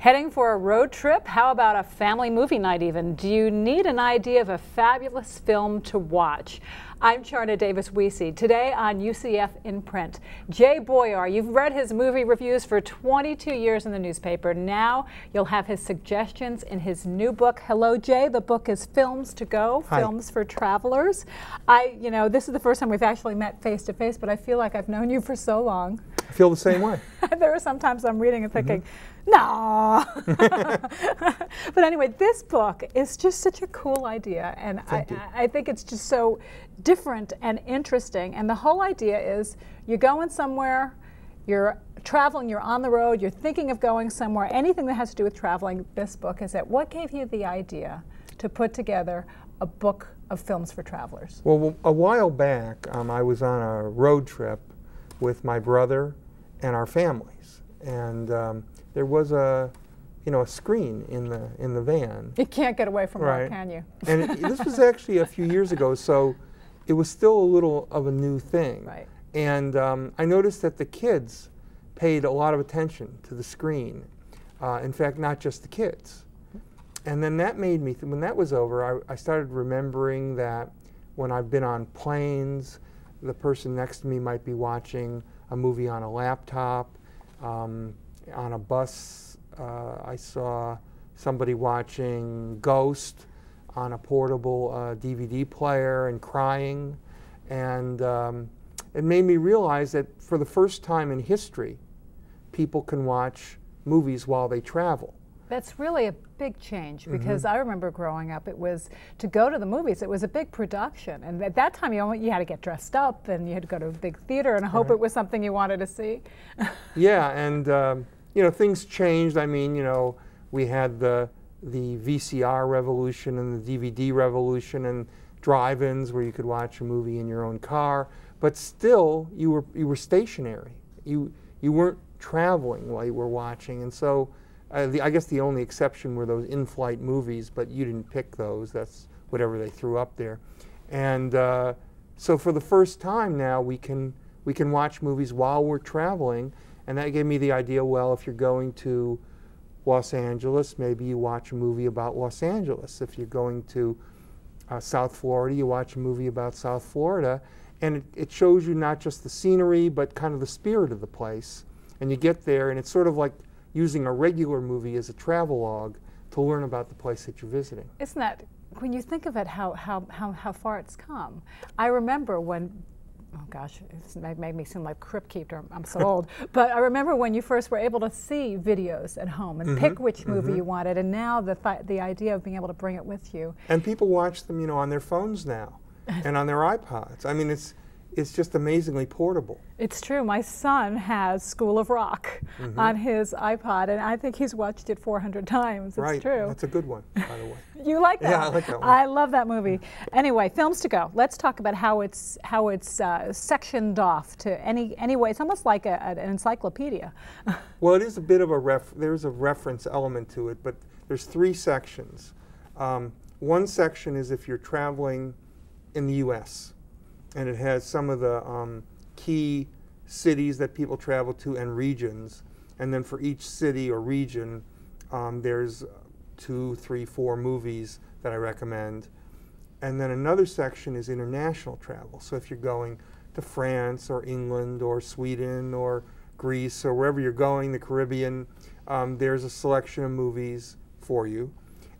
Heading for a road trip? How about a family movie night even? Do you need an idea of a fabulous film to watch? I'm Charna Davis Wiese. Today on UCF In Print, Jay Boyar. You've read his movie reviews for 22 years in the newspaper. Now you'll have his suggestions in his new book. Hello, Jay. The book is Films to Go, Hi. Films for Travelers. This is the first time we've actually met face to face, but I feel like I've known you for so long. I feel the same way. There are sometimes I'm reading and thinking, no. But anyway, this book is just such a cool idea, and I think it's just so different and interesting. And the whole idea is you're going somewhere, you're traveling, you're on the road, you're thinking of going somewhere, anything that has to do with traveling. This book is it. What gave you the idea to put together a book of films for travelers? Well, a while back, I was on a road trip with my brother and our families, and there was a screen in the van. You can't get away from right. that, can you? And this was actually a few years ago, so it was still a little of a new thing. Right. And I noticed that the kids paid a lot of attention to the screen. In fact, not just the kids. And then that made me, when that was over, I started remembering that when I've been on planes, the person next to me might be watching a movie on a laptop. On a bus, I saw somebody watching Ghost on a portable DVD player and crying. And it made me realize that for the first time in history, people can watch movies while they travel. That's really a big change, because I remember growing up, it was to go to the movies, it was a big production, and at that time you had to get dressed up and you had to go to a big theater and hope it was something you wanted to see. Yeah, and things changed. I mean, we had the VCR revolution and the DVD revolution and drive-ins where you could watch a movie in your own car, but still you were stationary. You weren't traveling while you were watching, and so I guess the only exception were those in-flight movies, but you didn't pick those. That's whatever they threw up there. And so for the first time now, we can watch movies while we're traveling, and that gave me the idea, well, if you're going to Los Angeles, maybe you watch a movie about Los Angeles. If you're going to South Florida, you watch a movie about South Florida. And it shows you not just the scenery, but kind of the spirit of the place. And you get there, and it's sort of like using a regular movie as a travelogue to learn about the place that you're visiting. Isn't that, when you think of it, how far it's come? I remember when, oh gosh, it's made me seem like Crypt Keeper, I'm so old, but I remember when you first were able to see videos at home and pick which movie you wanted, and now the idea of being able to bring it with you. And people watch them, on their phones now and on their iPods. I mean, it's just amazingly portable. It's true. My son has School of Rock on his iPod, and I think he's watched it 400 times. It's true. That's a good one, by the way. You like that? Yeah, I like that one. I love that movie. Anyway, Films to Go. Let's talk about how it's sectioned off to any way. It's almost like an encyclopedia. Well, it is a bit of there's a reference element to it, but there's 3 sections. One section is if you're traveling in the U.S., and it has some of the key cities that people travel to and regions. And then for each city or region, there's 2, 3, 4 movies that I recommend. And then another section is international travel. So if you're going to France or England or Sweden or Greece or wherever you're going, the Caribbean, there's a selection of movies for you.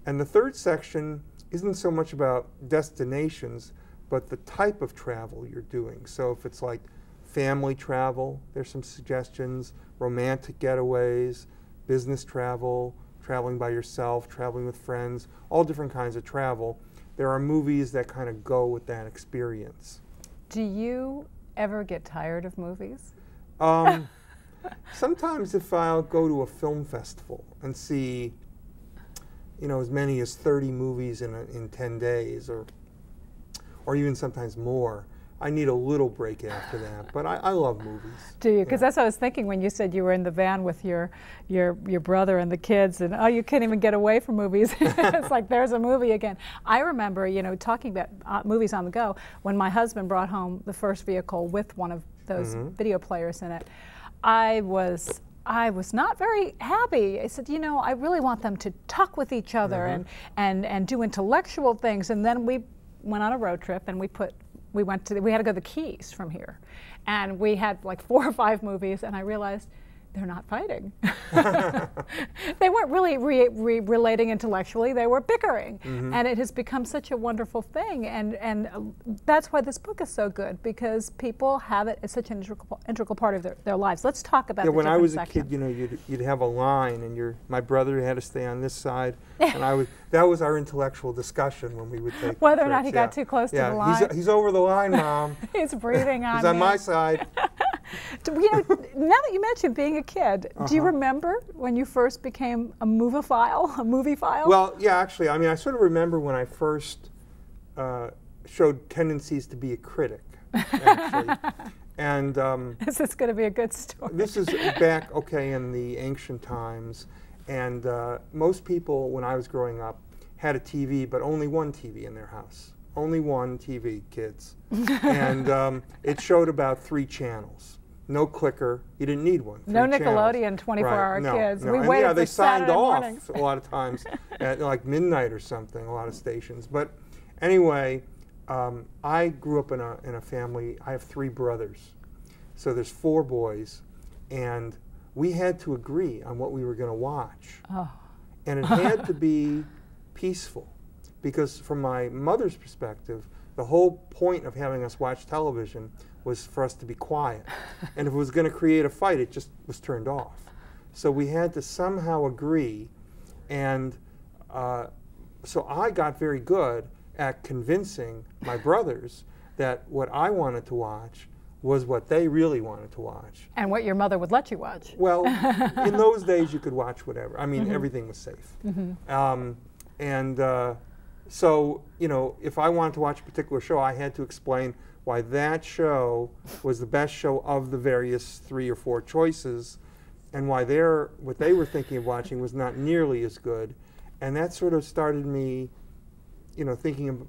And the third section isn't so much about destinations, but the type of travel you're doing. So if it's like family travel, there's some suggestions, romantic getaways, business travel, traveling by yourself, traveling with friends, all different kinds of travel. There are movies that kind of go with that experience. Do you ever get tired of movies? Sometimes if I'll go to a film festival and see, as many as 30 movies in 10 days, or even sometimes more, I need a little break after that. But I love movies. Do you? Because that's what I was thinking when you said you were in the van with your brother and the kids, and oh, you can't even get away from movies. It's like there's a movie again. I remember, talking about movies on the go, when my husband brought home the first vehicle with one of those video players in it. I was I was not very happy. I said, you know, I really want them to talk with each other and do intellectual things. And then we went on a road trip, and we had to go to the Keys from here. And we had like 4 or 5 movies, and I realized they're not fighting. They weren't really relating intellectually, they were bickering. And it has become such a wonderful thing, and that's why this book is so good, because people have it as such an integral part of their lives. Let's talk about the when I was section. a kid, you know, you'd have a line, and my brother had to stay on this side, and that was our intellectual discation when we would take whether or trips. not he got too close to the line. He's over the line, Mom. He's breathing on He's on my side. You know, now that you mentioned being a kid, do you remember when you first became a moviephile? Well, yeah, actually, I mean, I sort of remember when I first showed tendencies to be a critic, actually. And is this going to be a good story? This is back, in the ancient times, and most people, when I was growing up, had a TV, but only one TV in their house. Only one TV, kids. And it showed about 3 channels. No clicker. You didn't need one. No Nickelodeon 24-hour kids. No. We and waited they for signed Saturday off mornings. a lot of times at like midnight or something, a lot of stations. But anyway, I grew up in a family. I have 3 brothers. So there's 4 boys. And we had to agree on what we were going to watch. Oh. And it had to be peaceful. Because from my mother's perspective, the whole point of having us watch television was for us to be quiet. And if it was going to create a fight, it just was turned off. So we had to somehow agree. And so I got very good at convincing my brothers that what I wanted to watch was what they really wanted to watch. And what your mother would let you watch. Well, in those days you could watch whatever. I mean, everything was safe. So, you know, if I wanted to watch a particular show, I had to explain why that show was the best show of the various 3 or 4 choices, and why what they were thinking of watching was not nearly as good. And that sort of started me, you know, thinking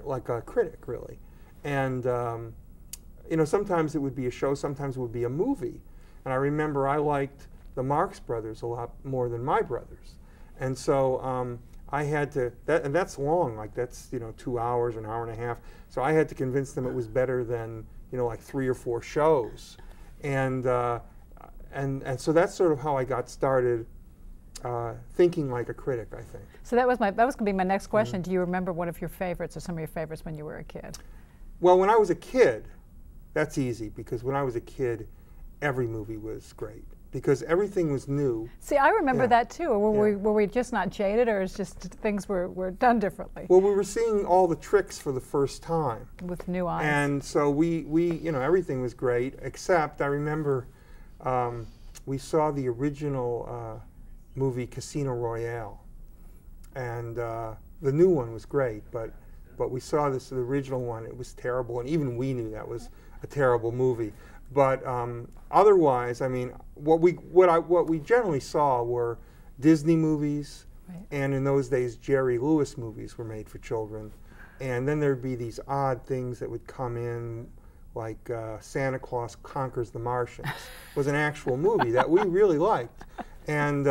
like a critic, really. And, you know, sometimes it would be a show, sometimes it would be a movie. And I remember I liked the Marx Brothers a lot more than my brothers. And so I had to, and that's long, like that's, you know, 2 hours, an hour and a half. So I had to convince them it was better than, you know, like 3 or 4 shows. And so that's sort of how I got started thinking like a critic, I think. So that was going to be my next question. Do you remember one of your favorites or some of your favorites when you were a kid? Well, when I was a kid, that's easy, because when I was a kid, every movie was great. Because everything was new. See, I remember that too. Were we just not jaded, or is just things were done differently? Well, we were seeing all the tricks for the first time. With new eyes. And so we you know, everything was great, except I remember we saw the original movie Casino Royale. And the new one was great, but we saw the original one. It was terrible, and even we knew that was a terrible movie. But otherwise, I mean, what we generally saw were Disney movies, and in those days, Jerry Lewis movies were made for children. And then there'd be these odd things that would come in, like Santa Claus Conquers the Martians was an actual movie that we really liked. And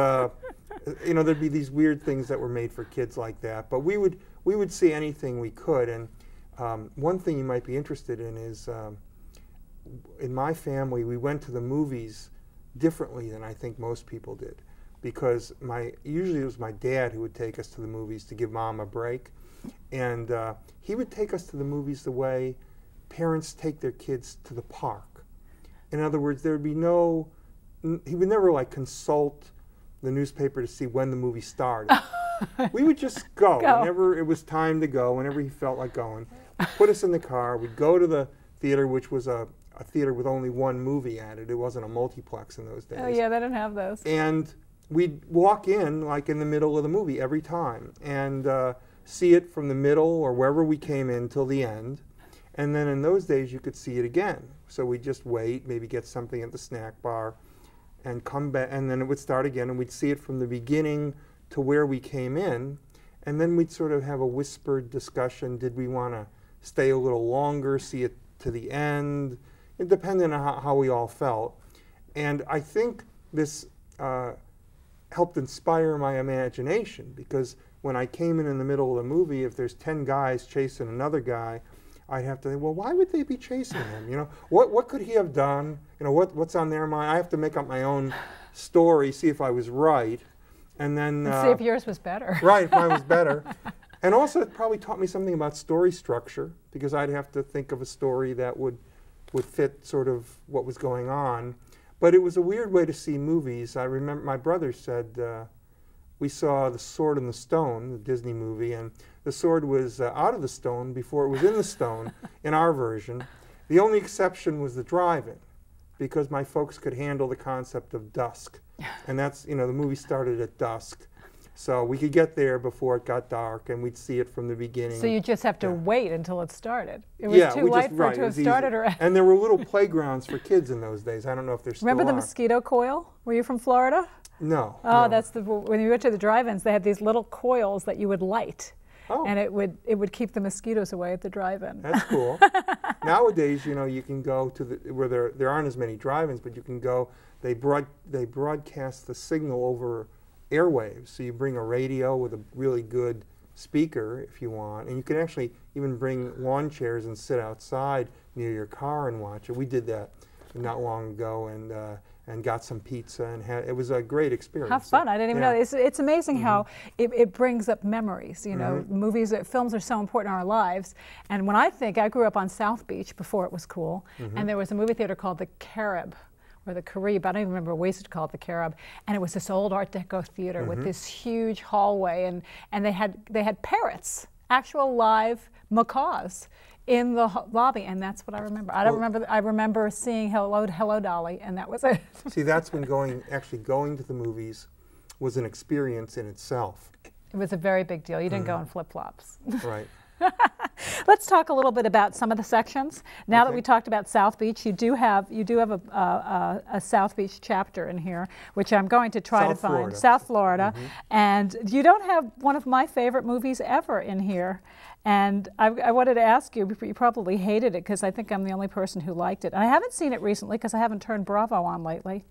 you know, there'd be these weird things that were made for kids like that. But we would see anything we could. And one thing you might be interested in is, in my family, we went to the movies differently than I think most people did, because usually it was my dad who would take us to the movies to give Mom a break, and he would take us to the movies the way parents take their kids to the park. In other words, there would be he would never like consult the newspaper to see when the movie started. We would just go whenever it was time to go, whenever he felt like going. Put us in the car, we'd go to the theater, which was a theater with only one movie at it. It wasn't a multiplex in those days. Oh yeah, they didn't have those. And we'd walk in like in the middle of the movie every time, and see it from the middle or wherever we came in till the end. And then in those days you could see it again. So we'd just wait, maybe get something at the snack bar, and come back, and then it would start again, and we'd see it from the beginning to where we came in, and then we'd sort of have a whispered discussion. Did we want to stay a little longer, see it to the end? It depended on how we all felt. And I think this helped inspire my imagination, because when I came in the middle of the movie, if there's 10 guys chasing another guy, I'd have to think, well, why would they be chasing him? You know, what could he have done? You know, what's on their mind? I have to make up my own story, see if I was right, and then see if yours was better. Right, if mine was better. And also, it probably taught me something about story structure, because I'd have to think of a story that would fit sort of what was going on. But it was a weird way to see movies. I remember my brother said, we saw The Sword and the Stone, the Disney movie, and the sword was out of the stone before it was in the stone in our version. The only exception was the drive-in, because my folks could handle the concept of dusk. And that's, you know, the movie started at dusk. So we could get there before it got dark, and we'd see it from the beginning. So you just have to wait until it started. It was too late for it to have started already. And there were little playgrounds for kids in those days. I don't know if there's still Remember the mosquito coil? Were you from Florida? No. Oh, no. that's when you went to the drive-ins, they had these little coils that you would light. Oh. And it would keep the mosquitoes away at the drive-in. That's cool. Nowadays, you know, you can go to where there aren't as many drive-ins, but you can go. They broadcast the signal over airwaves. So you bring a radio with a really good speaker if you want, and you can actually even bring lawn chairs and sit outside near your car and watch it. We did that not long ago, and got some pizza, and it was a great experience. How fun. I didn't even know. It's amazing how it brings up memories. You know, movies, films are so important in our lives. And when I grew up on South Beach before it was cool, and there was a movie theater called the Carib, or the Carib, I don't even remember what we used to call it, the Carib, and it was this old Art Deco theater with this huge hallway, and they had parrots, actual live macaws, in the lobby, and that's what I remember. I remember seeing Hello Dolly, and that was it. See, that's when actually going to the movies was an experience in itself. It was a very big deal. You didn't go in flip-flops. Right. Let's talk a little bit about some of the sections. Now that we talked about South Beach, you do have a South Beach chapter in here, which I'm going to try to find. South Florida. And you don't have one of my favorite movies ever in here. And I wanted to ask you, you probably hated it, because I think I'm the only person who liked it. And I haven't seen it recently because I haven't turned Bravo on lately.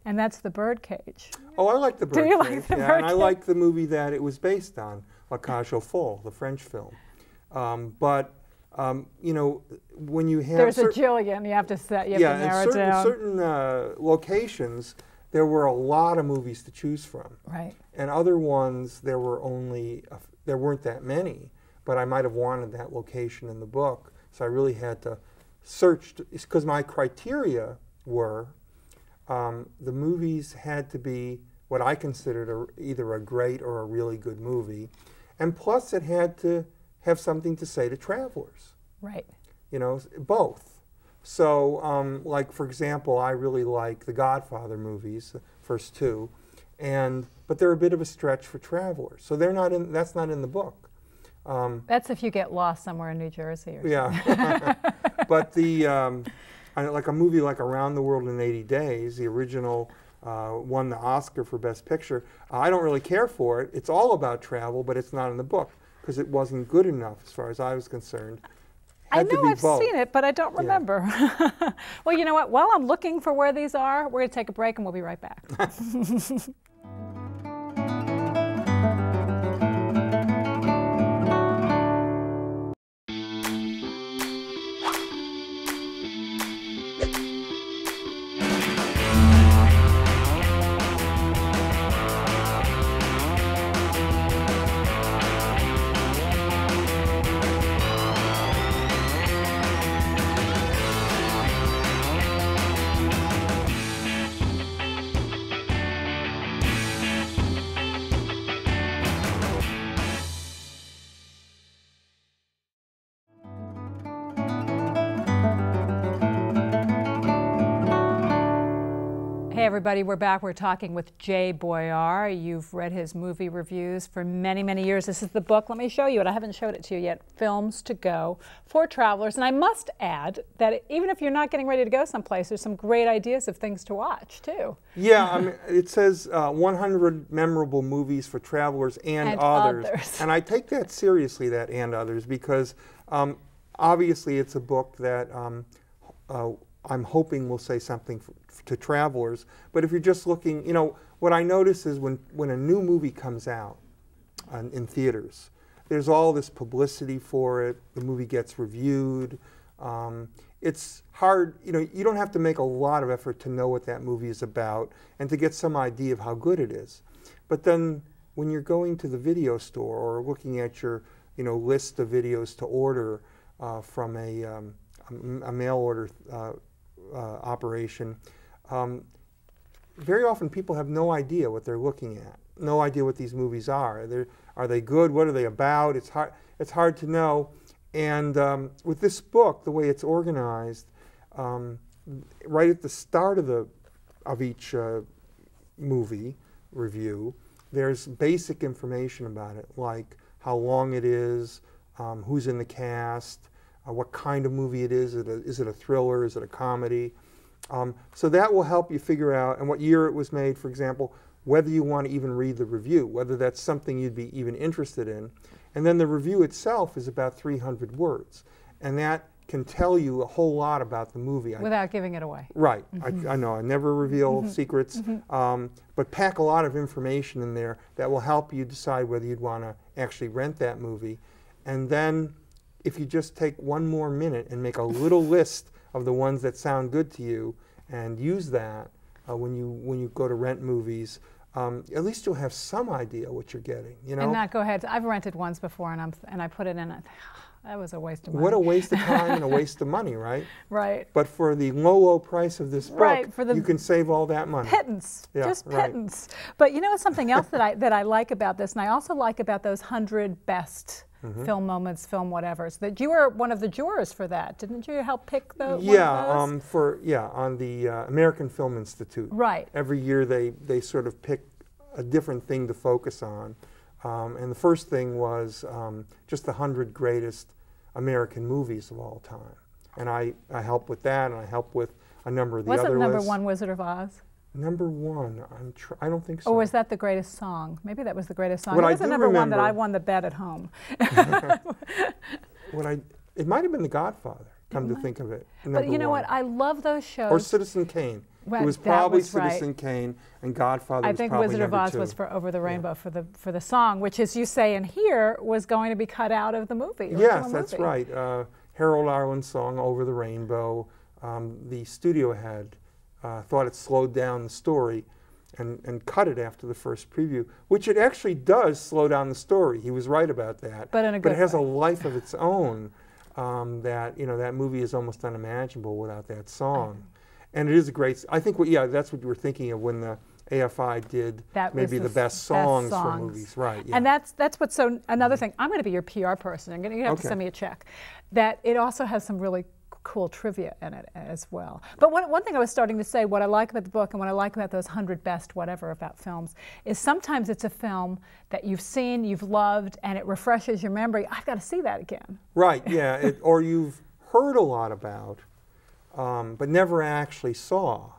And that's The Birdcage. Oh, I like The Birdcage. Do you like The Birdcage? And I like the movie that it was based on, La Cage aux Folles, the French film. You know, when you have there's a jillion, you have to narrow it down. Certain locations, there were a lot of movies to choose from. Right. And other ones, there weren't that many, but I might have wanted that location in the book, so I really had to search, because my criteria were the movies had to be what I considered either a great or a really good movie, and plus it had to have something to say to travelers. Right. You know, both. So, like, for example, I really like the Godfather movies, the first two, but they're a bit of a stretch for travelers. So that's not in the book. That's if you get lost somewhere in New Jersey or something. Yeah. But like a movie like Around the World in 80 Days, the original won the Oscar for Best Picture. I don't really care for it. It's all about travel, but it's not in the book, because it wasn't good enough as far as I was concerned. I know I've seen it, but I don't remember. Yeah. Well, you know what? While I'm looking for where these are, we're going to take a break and we'll be right back. Hey everybody, we're back. We're talking with Jay Boyar. You've read his movie reviews for many, many years. This is the book. Let me show you it. I haven't showed it to you yet. Films to Go for Travelers. And I must add that even if you're not getting ready to go someplace, there's some great ideas of things to watch too. Yeah, I mean, it says 100 memorable movies for travelers and others. And I take that seriously, that and others, because obviously it's a book that I'm hoping will say something to travelers. But if you're just looking, what I notice is when a new movie comes out in theaters, there's all this publicity for it. The movie gets reviewed. It's hard, you don't have to make a lot of effort to know what that movie is about and to get some idea of how good it is. But then when you're going to the video store or looking at your list of videos to order from a mail order operation, very often people have no idea what they're looking at, no idea what these movies are. Are they good? What are they about? It's hard to know. And with this book, the way it's organized, right at the start of each movie review, there's basic information about it, like how long it is, who's in the cast, what kind of movie it is. Is it a thriller? Is it a comedy? So that will help you figure out, and what year it was made, for example, whether you want to even read the review, whether that's something you'd be even interested in. And then the review itself is about 300 words. And that can tell you a whole lot about the movie. Without giving it away. Right. I know. I never reveal secrets, but pack a lot of information in there that will help you decide whether you'd want to actually rent that movie. And then if you just take one more minute and make a little list of the ones that sound good to you and use that when you go to rent movies, at least you'll have some idea what you're getting, And not go ahead. I've rented ones before, and I put it in. That was a waste of money. What a waste of time and a waste of money, right? Right. But for the low price of this book, you can save all that money. Pittance, just pittance. But something else that I like about this, and I also like about those 100 best film moments, film whatevers, that you were one of the jurors for that. Didn't you help pick the on the American Film Institute. Right. Every year they sort of pick a different thing to focus on. And the first thing was just the 100 greatest American movies of all time. And I help with that, and I help with a number of the other lists. Wasn't number one Wizard of Oz? Number one, I don't think so. Or was that the greatest song? Maybe that was the greatest song. It was the number one that I won the bet at home. It might have been The Godfather, come to think of it. But you know what? I love those shows. Or Citizen Kane. It was probably Citizen Kane, and Godfather was probably number two. I think Wizard of Oz was for Over the Rainbow for the song, which, as you say in here, was going to be cut out of the movie. Yes, that's right. Harold Arlen's song, Over the Rainbow, the studio head thought it slowed down the story and cut it after the first preview, which it actually does slow down the story. He was right about that. But in a good it has way. A life of its own that movie is almost unimaginable without that song. And it is a great, I think, that's what you were thinking of when the AFI did maybe the best songs for movies. Right, yeah. And that's what's so, another thing, I'm going to be your PR person. You're going to have to send me a check. That it also has some really cool trivia in it as well. But one thing I was starting to say, what I like about the book and what I like about those 100 best whatever about films, is sometimes it's a film that you've seen, you've loved, and it refreshes your memory. I've got to see that again. Right, yeah, or you've heard a lot about, but never actually saw.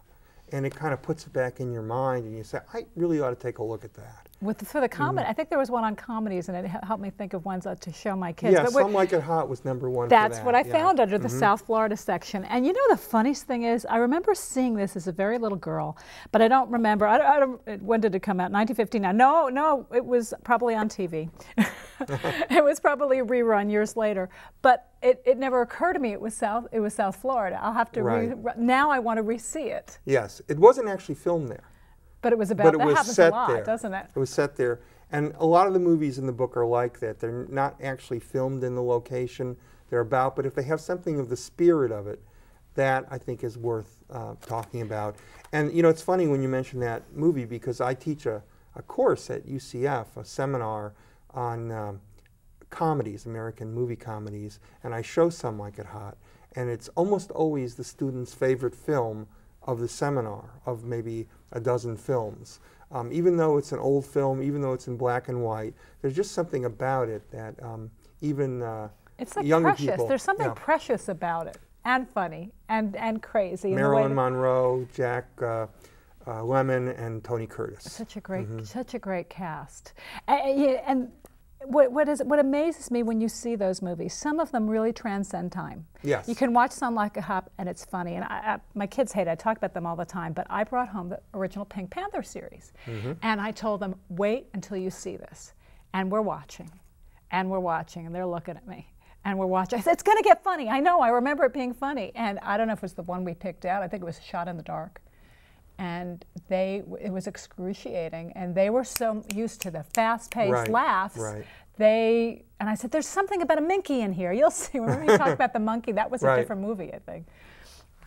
And it kind of puts it back in your mind, and you say, I really ought to take a look at that. For the comedy, I think there was one on comedies, and it helped me think of ones to show my kids. Yeah, but Some Like It Hot was number one. That's what I found under the South Florida section. And you know the funniest thing is, I remember seeing this as a very little girl, but I don't remember. When did it come out? 1959? No, it was probably on TV. It was probably a rerun years later. But it never occurred to me it was South Florida. I'll have to now I want to re-see it. Yes, it wasn't actually filmed there. But it was about, that happens a lot, doesn't it? It was set there. And a lot of the movies in the book are like that. They're not actually filmed in the location they're about, but if they have something of the spirit of it, that I think is worth talking about. And it's funny when you mention that movie, because I teach a course at UCF, a seminar on comedies, American movie comedies, and I show Some Like It Hot. And it's almost always the student's favorite film of the seminar, of maybe a dozen films. Even though it's an old film, even though it's in black and white, there's just something about it that even it's like younger precious. people... There's something precious about it, and funny, and crazy. Marilyn Monroe, Jack Lemmon, and Tony Curtis. Such a great cast. And what amazes me when you see those movies, some of them really transcend time. Yes. You can watch Some Like a Hop and it's funny, and my kids hate it. I talk about them all the time, but I brought home the original Pink Panther series, and I told them, wait until you see this. And we're watching, and they're looking at me. And we're watching. I said, it's going to get funny. I know. I remember it being funny. And I don't know if it was the one we picked out. I think it was Shot in the Dark. And it was excruciating. And they were so used to the fast-paced laughs. Right. And I said, there's something about a monkey in here. You'll see. Remember you talked about the monkey? That was a different movie, I think.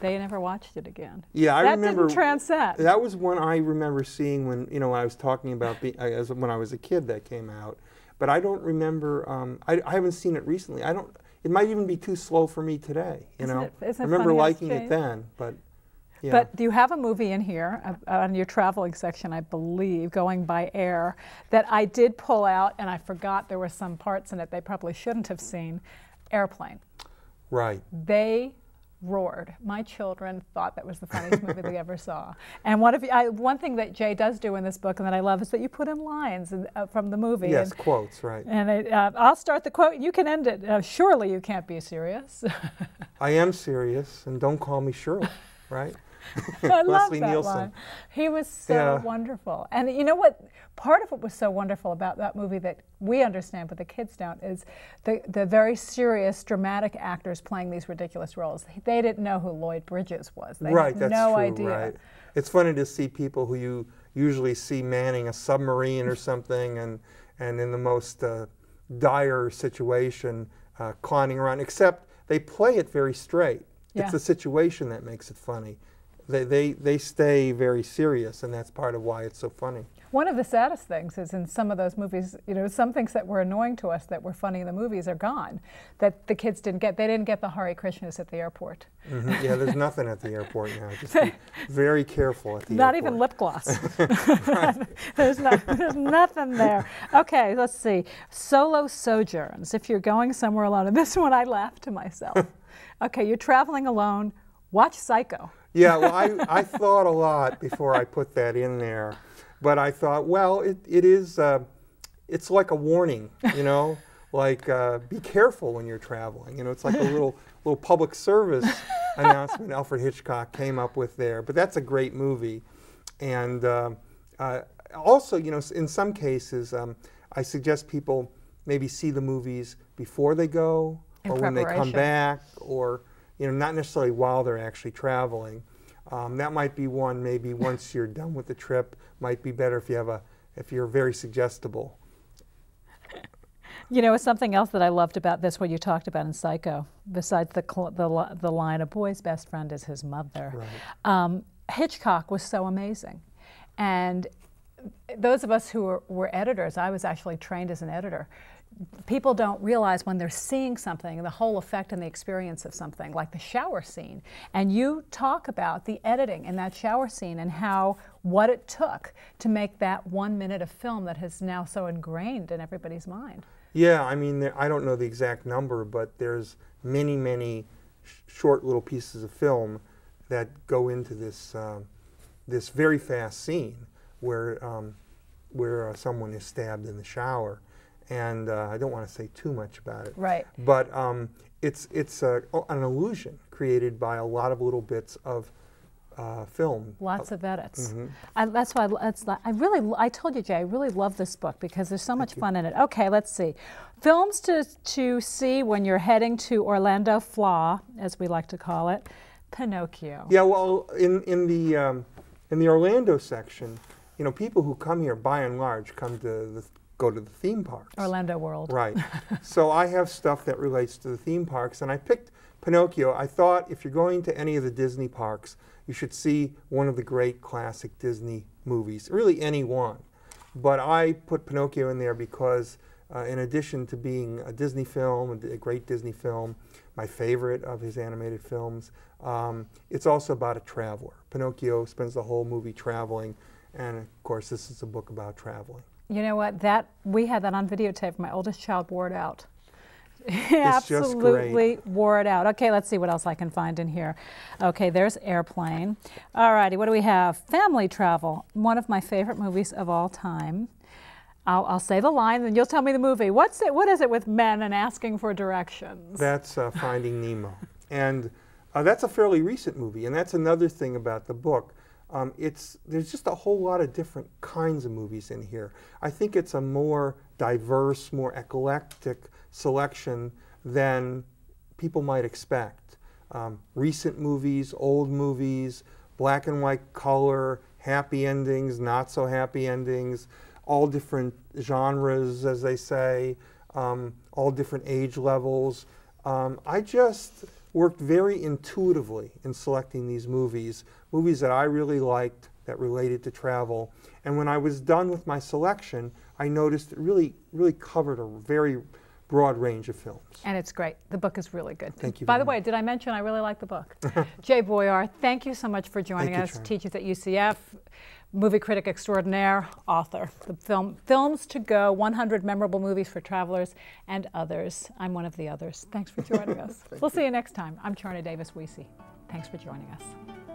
They never watched it again. Yeah, I remember. That didn't transcend. That was one I remember seeing when I was talking about when I was a kid that came out. But I don't remember. I haven't seen it recently. It might even be too slow for me today. Isn't it I remember liking it then, but. Yeah. But you have a movie in here on your traveling section, I believe, Going by Air, that I did pull out, and I forgot there were some parts in it they probably shouldn't have seen. Airplane. Right. They roared. My children thought that was the funniest movie they ever saw. And one thing that Jay does do in this book and that I love is that you put in lines from the movie. Yes, quotes, right. And I'll start the quote, you can end it. Surely you can't be serious. I am serious, and don't call me Shirley, right? I love Leslie that Nielsen. line. He was so wonderful. And you know what? Part of what was so wonderful about that movie that we understand but the kids don't is the very serious, dramatic actors playing these ridiculous roles. They didn't know who Lloyd Bridges was. They had no idea. Right. It's funny to see people who you usually see manning a submarine or something and in the most dire situation conning around, except they play it very straight. Yeah. It's the situation that makes it funny. They stay very serious, and that's part of why it's so funny. One of the saddest things is in some of those movies, some things that were annoying to us that were funny in the movies are gone, that the kids didn't get. They didn't get the Hare Krishnas at the airport. Yeah, there's nothing at the airport now. Just be very careful at the airport. Not even lip gloss. There's nothing there. Okay, let's see. Solo sojourns. If you're going somewhere alone, and this one I laughed to myself. Okay, you're traveling alone. Watch Psycho. Yeah, well, I thought a lot before I put that in there, but I thought, well, it's like a warning, like be careful when you're traveling. It's like a little public service announcement Alfred Hitchcock came up with there. But that's a great movie, and also, in some cases, I suggest people maybe see the movies before they go, or when they come back, or not necessarily while they're actually traveling. That might be one. Maybe once you're done with the trip, might be better if you're very suggestible. Something else that I loved about this, what you talked about in Psycho, besides the line, a boy's best friend is his mother. Right. Hitchcock was so amazing, and those of us who were editors, I was actually trained as an editor. People don't realize when they're seeing something, the whole effect and the experience of something, like the shower scene. And you talk about the editing in that shower scene and what it took to make that 1 minute of film that has now so ingrained in everybody's mind. Yeah, I mean, I don't know the exact number, but there's many, many short little pieces of film that go into this this very fast scene where someone is stabbed in the shower. And I don't want to say too much about it. Right. But it's an illusion created by a lot of little bits of film. Lots of edits. That's why I told you, Jay, I really love this book because there's so much fun in it. Okay, let's see. Films to see when you're heading to Orlando Flaw, as we like to call it. Pinocchio. Yeah, well, in the Orlando section, people who come here by and large go to the theme parks. Orlando World. Right. So I have stuff that relates to the theme parks, and I picked Pinocchio. I thought if you're going to any of the Disney parks, you should see one of the great classic Disney movies, really any one. But I put Pinocchio in there because in addition to being a Disney film, a great Disney film, my favorite of his animated films, it's also about a traveler. Pinocchio spends the whole movie traveling, and of course this is a book about traveling. You know what? We had that on videotape. My oldest child wore it out. He absolutely wore it out. Okay, let's see what else I can find in here. Okay, there's Airplane. All righty, what do we have? Family Travel, one of my favorite movies of all time. I'll say the line, and you'll tell me the movie. What is it with men and asking for directions? That's Finding Nemo. And that's a fairly recent movie, and that's another thing about the book. There's just a whole lot of different kinds of movies in here. I think it's a more diverse, more eclectic selection than people might expect. Recent movies, old movies, black and white color, happy endings, not so happy endings, all different genres, as they say, all different age levels. I just worked very intuitively in selecting these movies that I really liked, that related to travel. And when I was done with my selection, I noticed it really covered a very broad range of films. And it's great. The book is really good. Thank you. By the way, did I mention I really like the book? Jay Boyar, thank you so much for joining us. Charna. Teaches at UCF, movie critic extraordinaire, author. The Films to Go, 100 Memorable Movies for Travelers and Others. I'm one of the others. Thanks for joining us. We'll see you next time. I'm Charna Davis Wiese. Thanks for joining us.